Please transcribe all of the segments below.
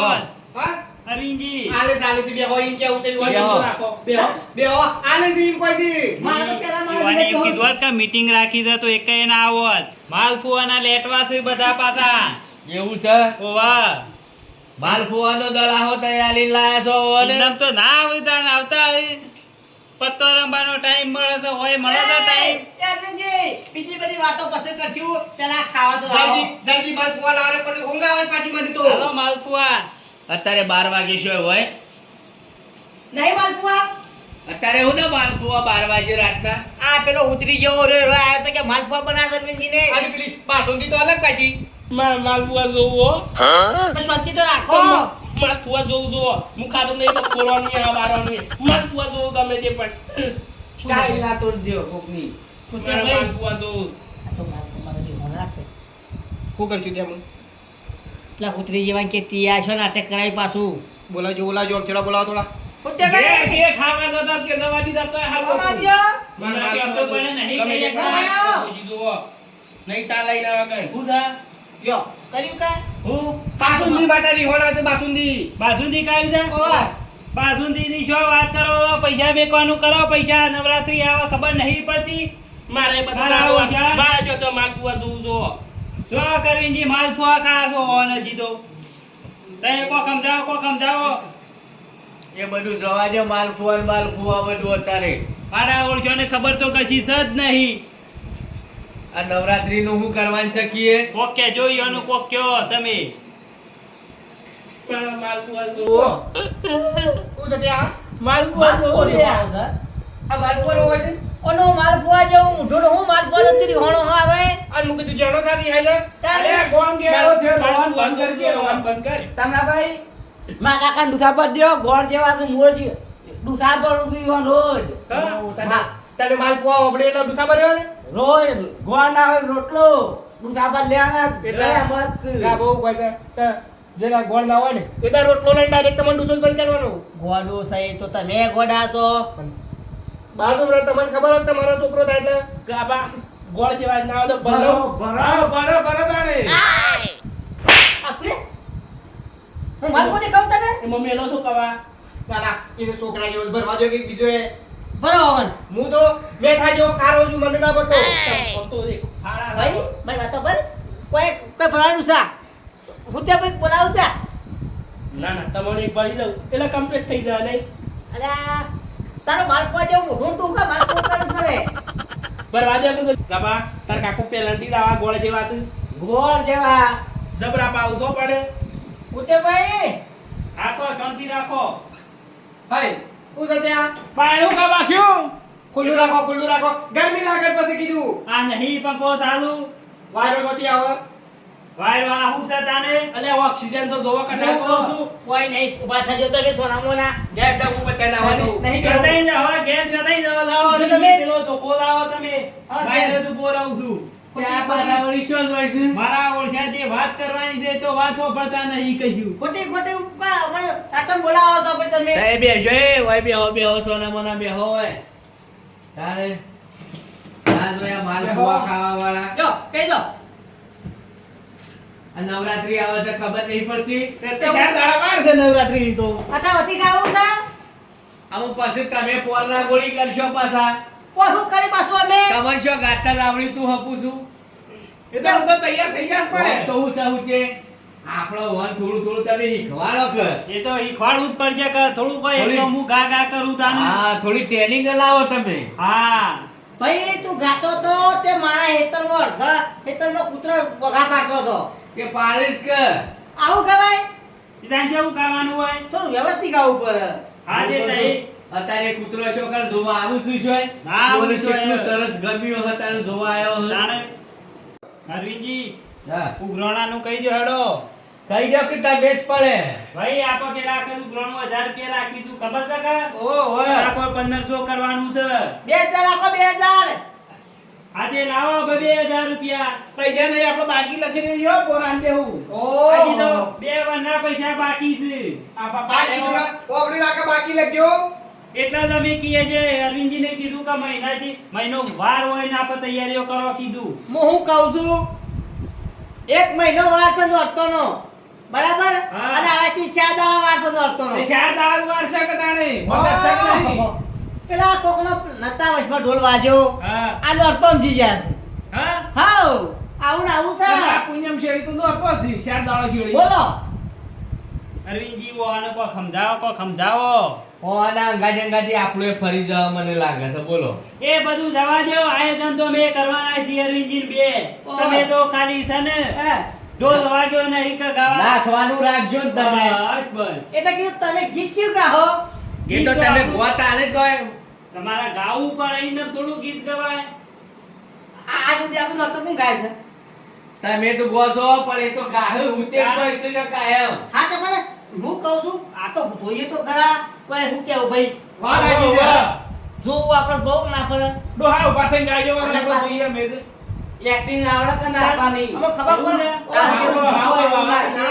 હા અરવિંદજી આલે ચાલે છે બેહો એમ કેવું છે હોય તો રાખો બેહો આલે છે એમ કોઈ છે મારે તો પેલા યુવાને મારે એમ કીધું હોત કે મીટિંગ રાખી છે તો એકેય ના આવત માલફુવાના લેટવા છે બધા પાછા એવું છે ઓવા માલ ફુવાનો દલ આહો તૈયાર લઈને લાયા છો ઓને એમ તો ના આવતા ને આવતા હોય. પત્તો રમવાનો ટાઈમ મળે છે હોય મળે છે ટાઈમ યારજી બીજી બધી વાતો પછી કરશું પેલા ખાવા તો લાવો જલ્દી માલ પોવા લાવે પછી ઊંઘ આવે પાછી મને તો હાલો માલફુવા અત્યારે 12 વાગે શું હોય નહીં માલપુઆ અત્યારે હું ના માલ ફુવા 12 વાગે રાતના આ પેલો ઉતરી જેવો રહ્યો આવ્યો તો કે માલપુઆ બના દરમિંદી ને અને પેલી બાસુંદી તો અલગ પાછી માલપુઆ જોવો પણ શાંતિ તો રાખો માલપુઆ જોવું જોવો મુખાતો નહીં તો ખોરવાનું આ બારવાનું માલપુઆ જોવું ગમે તે પણ સ્ટાઈલ ના તોડજો કોકની મારા માલપુઆ જોવું આ તો મારા જે હોરા છે હું કરશું ત્યાં પેલા ઉતરી જેવા કે તિયા છો નાટક કરાય પાછું બોલાજો થોડા બોલાવો થોડા ઉત્તે ભાઈ કે ખાવા જતા કે દવા દીધા તો હાલ અમાજો મને કેમ તો બને નહીં ગમે તે કહીએ ખાવા. પૂછી જોવો નહીં ચાલે ના કઈ શું છે યો કર્યું કા હું બાસુંદી માટે રીહોણા છે બાસુંદી બાસુંદી કાવી છે ઓય બાસુંદી ની શું વાત કરો પૈસા મેકવાનું કરો પૈસા નવરાત્રી આવે ખબર નહીં પડતી મારે મારા આવું છે. બધા મારે જો તો માલપુઆ જોવું જોવો જો કરવીનજી માલફુવા ખા છો હોન હજી તો તમે કો સમજાવો એ બધું જવા દે માલ ફુવા બધું અત્યારે મારા ઓળખ્યો ને ખબર તો કશી છે જ નહીં આ નવરાત્રી નું શું કરવાનું શકીએ કોક કે જોઈ એનું કોક કયો તમે માલપુઆ જોવો શું છે ત્યાં માલપુઆ જોવો રે આ માલ પોવા હોય છે ઓનો માલપુઆ જેવું ઊંધું હું માલપુઆ નો તીરી હોણો આવે આ મુકે તું જાણો સાથી હાલે ચાલે. અરે ગોમ ગેરો છે રોવાન બંધ કરી દે રોવાન બંધ કર તમરાભાઈ મા કાકા ડુસા પર દ્યો ગોળ જેવા કે મોર જે ડુસા પર ઉસી રોજ તને માલ પોવા ઓબડે એટલે ડુસા ભર્યો ને રોજ ગોળ ના હોય રોટલો ડુસા પર લેવાના એટલે મત ગા બહુ કોઈ છે જેલા ગોળ ના હોય ને એ તો રોટલો લઈને ડાયરેક્ટ તમને ડુસો બંધ કરવાનો ગોડો સહી તો તમે ગોડા છો બાજુ રે તમને ખબર હોય તમારો છોકરો થાય એટલે ગાબા ગોળ જેવા ના આવે તો ભરો ભરો તાણે આપણે હું માલપુઆ ને કહું તને એ મમ્મી એનો શું કવા ના એને છોકરા જેવો ભરવા દો કે બીજો એ બરોબર હું તો બેઠા જેવો ખારો છું મને ના પડતો તો દેખ હાડા ભાઈ ભાઈ વાતો પર કોઈ કોઈ ભરાણું છે હું ત્યાં ભાઈ બોલાવું ત્યાં ના ના તમને એક ભરી દઉં એટલે કમ્પ્લીટ થઈ જાય નહીં અલ્યા તારો માલપુઆ જેવું મોઢું તું કા માલપુઆ કરે છે રે બરવા દે તો ગાબા તાર કાકુ પેલાંટી લાવા ગોળ જેવા છે ગોળ જેવા જબરા પાવસો પડે ઉતે ભાઈ રાખો શાંતિ રાખો હાય હું છે ત્યાં પાણું કા બાક્યું ખુલ્લું રાખો ગરમી લાગે પછી કીધું આ નહીં પંખો ચાલુ વાયરો જોતી આવે વાયરો આ હું છે તાને અલે ઓક્સિજન તો જોવા હું કહું કઢાકો છું કોઈ નહીં ઉભા થજો તમે સોનામોના ગેસ ડાકુ બચ્ચા ના હોય નહીં જતાઈ જાવ ગેસ જતાઈ જાવ લાવો તમે- તમે પેલો ધોકો લાવો તમે હા, વાયરો તો બોરાવું છું ત્યાં પાછા વળી શું જ હોય છે મારા ઓળખ્યા જે વાત કરવાની છે તો વાત પડતા નહીં કશું ખોટી ખોટી ઉપકા મને સાતમ બોલાવો તો ભાઈ તમે એ બેજો એ હોય બેહો સોના મોના બેહો હોય તારે આ જોયા માલ ફુવા ખાવા વાળા જો કહી દો આ નવરાત્રી આવે છે ખબર નહીં પડતી તે ચાર દાડા વાર છે નવરાત્રી તો આતા વધી ખાવું છે અમુક પછી તમે પોરના ગોળી કરશો પાછા કોશું કરી પાછું અમે તમને શું ગાતા લાવડી તું હપું છું એ તો હું તો તૈયાર થઈ જાસ વન પડે તો હું સહુ કે આપણો વન થોડું તમે શીખવાડો કે એ તો ઈખવાડવું જ પડશે કે થોડું કોઈ થોડી- એટલો હું ગા ગા કરું તાને હા થોડી ટ્રેનિંગ લાવો તમે હા ભાઈ તું ગાતો તો તે મારા હેતરમાં અડધા હેતરમાં કૂતરો વગા પાડતો હતો કે પાડીશ કે આવું કહેવાય ત્યાં જેવું ખાવાનું હોય થોડું વ્યવસ્થિત ગાવું પડે હા જે તઈ અત્યારે કૂતરો છો કર જોવા આવું શું છે ના, આવું બોલે શું કેટલું છે? સરસ ગમ્યું હતા જોવા આવ્યો હતો. તાણે અરવિંદજી હા ઉઘરાણાનું કહી દો હેડો કઈ દો કે તમે જ પડે ભાઈ આપો કેટલા કે ઉઘરાણું 1000 રૂપિયા રાખી તું ખબર છે કે ઓ હોય આપો 1500 કરવાનું છે 2000 રાખો 2000 આજે લાવો 2000 રૂપિયા પૈસા નહીં આપણો બાકી લખી દેજો પોરાન દેવું હજી તો 2 વરના પૈસા બાકી છે આ બાકી ઓગળી લાખ બાકી લખ્યો એટલા જ અમે કહીએ છે અરવિંદજી ને કીધું કે મહિનો વાર હોય ને આપણે તૈયારીઓ કરવા કીધું હું કહું છું 1 મહિનો વાર છે નોરતોનો બરાબર હા. અને આથી તો નોરતોનો. તે ચાર દાડા જ વાર છે કે તાણે મગજ છે કે નહીં? પેલા કોકનો નતા વચમાં ઢોલ વાગ્યો હા આ નોરતોમ જી ગયા છે. હા હાઉ આવું ને આવું છે. આ પુણ્યમ શેરી તો નહોતો હસી, ચાર દાડા શેરી. બોલો અરવિંદજી આને કોઈ સમજાવો ઓના અંગાજી અંગાજી આપણું એ ફરી જવા મને લાગે છે, બોલો. એ બધું જવા દો આયોજન તો મેં કરવાના છે અરવિંદજી બે તમે તો ખાલી છે ને હે ઢોલ વાગ્યો ને રીક ગાવા નાસવાનું રાખજો ને તમે. બસ બસ એટલે કીધું તમે ગીત ચિયું ગાહો. એ તો તમે ગોત આલે જ ગોય. તમારા ગાવું પણ આઈને થોડું ગીત ગવાય આ સુધી આપણું નોરતું કોણ ગાય છે? તમે તો ગોસો પણ એ તો ગાહે ઉતે પૈસે કે કાયમ. હા તો મને હું કહું છું આ તો જોઈએ તો ખરા કોઈ શું કેવું ભાઈ વાત આવી છે. જોવું આપણે બહુ ના પડે. ડોહા ઉભા થઈને ગાજો અને આપણે જોઈએ મેં તો. એક્ટિંગ આવડે કે ના આવડે? અમને ખબર એવું પડે. ને?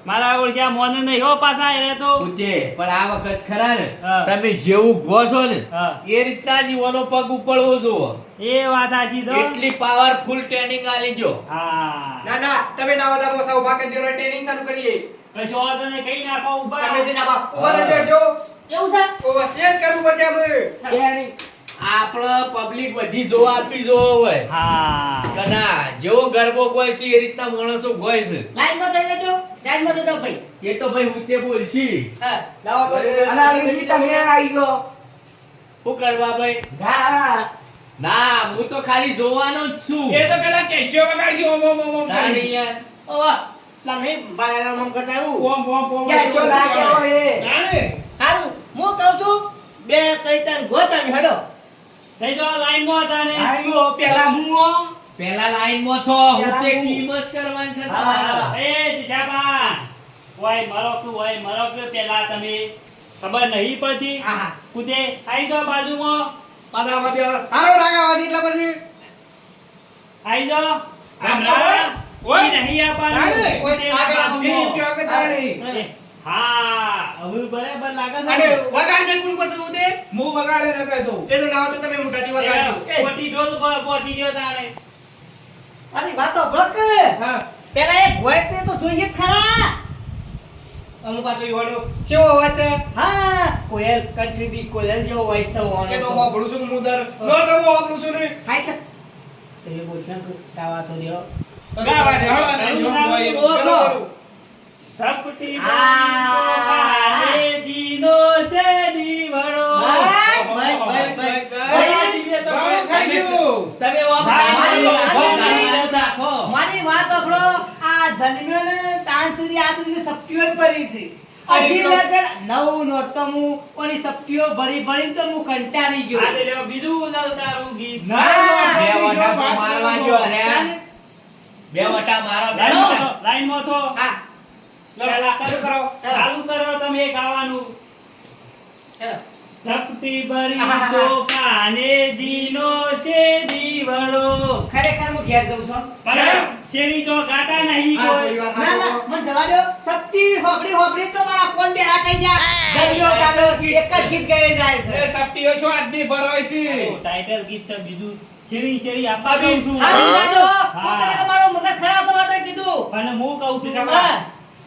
મારા ઓળખ્યા મોને નહીં હો પાછા એ તો ઉતે પણ આ વખત ખરા ને હા. તમે જેવું ગોસો ને હા. એ રીતના જ ઈવાનો પગ ઉપડવો જોવો. એ વાત સાચી તો એટલી પાવરફુલ ટ્રેનિંગ આલી જો. હા ના ના તમે ના બધા મોસા ઉભા કરી દેવાનો ટ્રેનિંગ ચાલુ કરીએ. કશો વાંધો નહીં કઈ નાખો ઉભા તમે જે ના ઉભા થજો જો એવું છે? ઉભા એ જ કરવું પડશે અમે. આપણે પબ્લિક બધી જોવા આપી જોવો હોય હા કે ના જેવો ગરબો ગોય છે એ રીતના માણસો ગોય છે. લાઈનમાં થઈ જજો. લાઈનમાં જજો ભાઈ. એ તો ભાઈ ઉતે બોલશી. હા. લાવો તો શું કરવા ભાઈ? ગા. ના હું તો ખાલી જોવાનો જ છું. એ તો પેલા કેશિયો વગાડજી ઓમ ઓમ ઓમ ઓમ તાણી કરી. યાર. ઓવા. લા નહીં બાયલા મમ કરતા એવું. ઓમ ઓમ ઓમ કેશિયો લાગ્યો એ. જાણે હારું હું કહું છું બે કઈ તન ગોતમ હેડો. થઈ જો લાઈન માં હતા ને પેલા લાઈનમાં થો ઉતે કિંમત કરવાની છે તમારે. એ જીજાબા ઓય મરો પેલા તમે ખબર નહીં પડતી હા હા. કુદે આઈ જો બાજુમાં પાદામાં બે હારો રાગાવાદી એટલે પછી આઈ જો આમ ના. ઓય. ઈ નહીં આપવાનું જાણે. કુદે આગળ બાજુમાં. એ કે જાણે. હા હવે બરાબર લાગે અને છે વગાડજે કોણ કોણ છે ઉદે હું વગાડે ન કહી દઉં. એ તો ના હોય તો તમે મોટાથી વગાડજો. ખોટી ઢોલ પહોંચી ગયો તાણે આની વાતો બ્લોક હા પેલા એક ગોય તે તો જોઈએ જ ખરા. અમુક પાછો ઈવાનો કેવો અવાજ છે હા કોયલ કંટ્રી બી કોયલ જેવો હોય છે એ તો હોબળું છું મુદર નો તો હું હોબળું છું ને હાય છે તો એ બોલતા તો તાવા તો દેવો. ગાવા દે હળવા દે જો હોય એવું. બરોબર. સપટી આ. જીનો છે દીવડો ભાઈ ભાઈ ભાઈ ગાવા થઈ ગયું. તમે રાખો. મારી વાત સાંભળો આ જન્મ્યો ને ત્યાં સુધી આ સુધી સપ્તીઓ જ ભરી છે હજી લગન નવું નોરતમું ઓની સપ્તીઓ ભરી ભરી તો હું કંટાળી ગયો. આજે લ્યો બીજું લલકારું ગીત ના. બે વટા તો મારવા જો અરે. બે વટા મારો. લાઈનમાં તો હા પેલા ચાલુ કરો ચાલુ કરો તમે ગાવાનું હેલો. સપટી ભરી ચોખાને દીનો છે દીવડો ખરેખર હું ઘેર જઉં છું. પણ શેરી તો ગાતા નહીં હા થોડી કોઈ વાર ના ના હાલો. મને જવા દો. સપ્તી હોબળી હોબળી તો મારા ફોન બે આ કહી જા ગલ્યો ગાલો એક જ ગીત ગાઈ જાય એ છે. સપટીઓ છો આદમી ભરવાય છે. ટાઇટલ ગીત તો બીજું શેરી શેરી આપવા અભી. દઉં છું હા ગાજો હા. હું તને તમારો મગજ ખરાબ થવા દે કીધું. પણ હું કહું છું હા.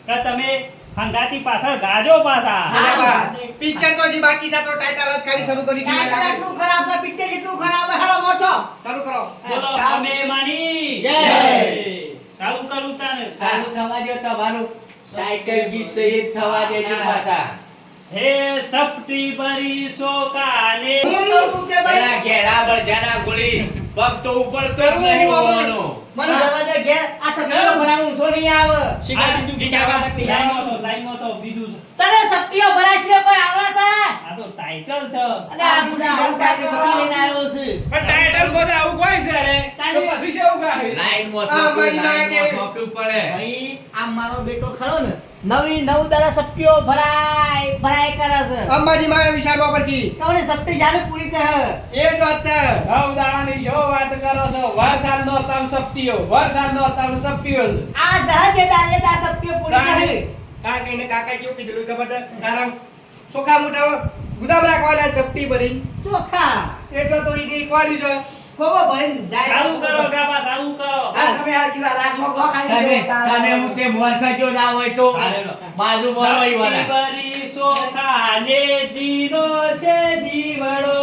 કે તમે હંગાતી પાછળ ગાજો પાછા હા. પિક્ચર તો હજી બાકી છે તો ટાઇટલ જ ખાલી શરૂ કરી કાંઈ દીધું. એટલું ખરાબ છે પિક્ચર એટલું ખરાબ છે હેડો મોટો. ચાલુ કરો બોલો અમે માની જય. ચાલુ કરું તાને ચાલુ થવા દો તમારું ટાઇટલ ગીત છે એ જ થવા દેજો પાછા. હે સપટી ભરી સોકાને હું કહું છું કે ભાઈ પેલા ઘેડા બળજાના ગોળી પગ તો ઉપર તો જ નહીં હોવાનો. મને જવા દે ઘેર આ સપ્તીઓ ભરાવું ઊંધો નહીં આવે. લાઈનમાં તો બીજું છે. તને સપ્તીઓ ભરાશીઓ કોઈ આવે છે? આ તો ટાઇટલ છે અને આ બુડા આવું ટાકે સપ્તી લઈને આવ્યો છે. પણ ટાઇટલ બધા આવું કોઈ છે રે. તો પછી છે એવું ગાય. લાઈનમાં આ થોકું, મારી માં લાઈનમાં કે- થોકું પડે. ભાઈ આ મારો બેટો ખરો ને નવી નવ દાડા સપ્તીઓ ભરાય કરે છે. અંબાજી માં વિચારવા પછી કવને સપ્તી જાને પૂરી કરે. એ જ વાત છે નવ દાડાની શો વાત કરો છો. વરસાદનો તમ સપટીઓ. વરસાદનો તમ સપટીઓ. આ જહાજે દાળેદાર સપ્તીઓ પૂરી કરે. કાકા કહીને કાકા કેવું કીધું ખબર છે તારા ચોખા મોટા ગુદામ રાખવાના ચપટી ભરી ચોખા એટલે તો ઈ ખવાડ્યું છે ખોબો ભરીને જાય. ચાલુ કરો ગાબા ચાલુ કરો હા, તમે આ કીધા રાખમાં ગો ખાઈ તમે જજો. તમે હું તે મોરખા જો ના હોય તો હાલેલો. બાજુ બોલો ઈ વાળા. સપટી ભરી સોખાને દીનો છે દીવડો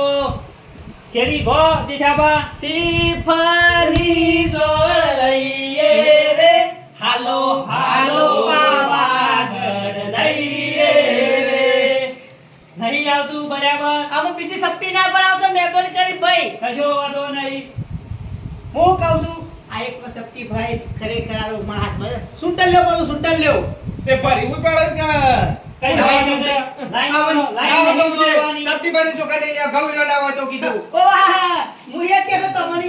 શેરી ગો દિશાબા શ્રીફળની ડોળ લઈએ રે હાલો હાલો પાવાગઢ લઈએ રે. નહીં આવતું બરાબર આમ બીજી સપ્પી ના બનાવતો મહેરબાની કરી ભાઈ. કશો વાંધો નહીં હું કહું છું આ એક સપ્પી ભાઈ ખરેખર આરો મારા હાથમાં સુંટલ લ્યો બધું સુંટલ લ્યો. તે ભરી ઉઈ પડે કે કઈ લાવવાનું છે. લાઈન લાવવાનું છે. લાઈન સબ્જી બની ચોખા નહીં લ્યા, ઘઉં લેવાના હોય તો કીધું ઓ હા હું એ કહેતો તો મને